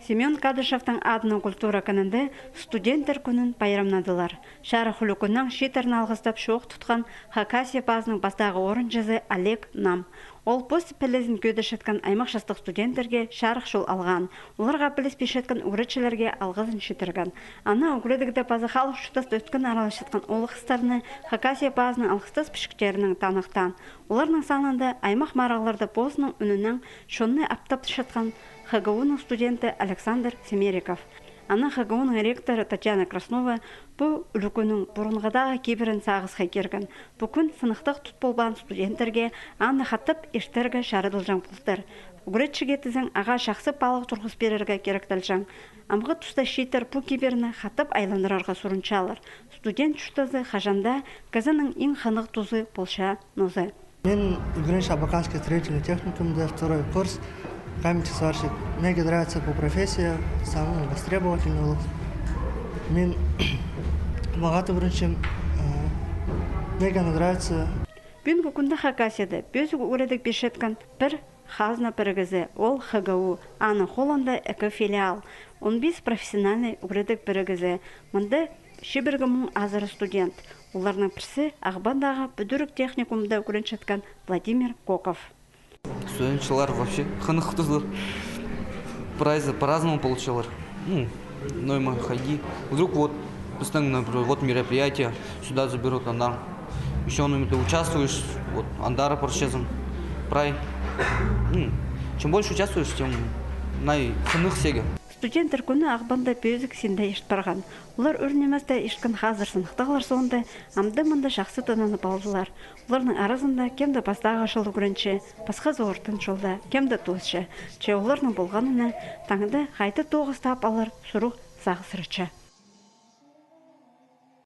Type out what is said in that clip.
Семен Кадышевтың адына культура көнінде студенттер күнін байрамнадылар. Шары хүлікінің шетерін алғыстап шоқ тұтқан Хакасия базының бастағы орын жазы Олег Нам. Ол пост пілізін көді шеткен аймақ жастық студенттерге шарық жол алған. Оларға біліс бешеткен үгіретшілерге алғызын шетірген. Ана үгіредігді базы халық шутаст өткен аралашеткен олықыстарыны Хакасия базының алғыстас пішіктерінің танықтан. Оларның санында аймақ марағыларды бозының үнінің шонны аптап шеткен ХГУ-ның студенті Александр Семериков. Ана ХГУ-ның ректоры Татьяна Краснова бұл үлікінің бұрынғадағы кейбірін сағыз қайкерген. Бүкін сынықтық тұт болған студенттерге аны хаттып ештерге шарыдылжан бұлдыр. Үгіретшіге тізің аға шақсы балық тұрғыз берерге керектілжан. Амғы тұста шейтер бұл кейбіріні хаттып айландырарға сұрыншалар. Студент жұштазы қажанда газының ең қанық тұзы болша нозы. Мен Угренш Абаканский строительный техникумда второй курс. Каменщик сварщик. Мне нравится по профессии, самый востребовательный был. Мен багато біріншім, мне нравится. Бүгінгі күнді Хакасияда бөзігі үредік бешеткен бір хазна бірігізі, ол ХГУ, аны Холланда әкі филиал, 15 профессиональный үредік бірігізі. Мұнды шебіргі мұң азыры студент. Оларының бірсі Ағбандағы бүдірік техникумда үгіреншеткен Владимир Коков. Студентчилар вообще ханықтызлар. Прайзы по-разному получилар. Ну, мы ходи. Вдруг вот, например, вот мероприятие, сюда заберут андар. Еще ты участвуешь, вот андара поршезом. Прай. Чем больше участвуешь, тем най-ханых сега. Студенттер күні Ағбанда бөзік сенде ешт барған. Олар өрнемезді ешкін қазір сынықтағылар соңында амды-мынды жақсы тонаны балдылар. Оларның арасында кемді бастағы жылы көрінші, басқа зоғыртын жолда, кемді туысшы. Че оларның болғанына таңында қайты тоғыз тап алар сұруқ сағысырычы.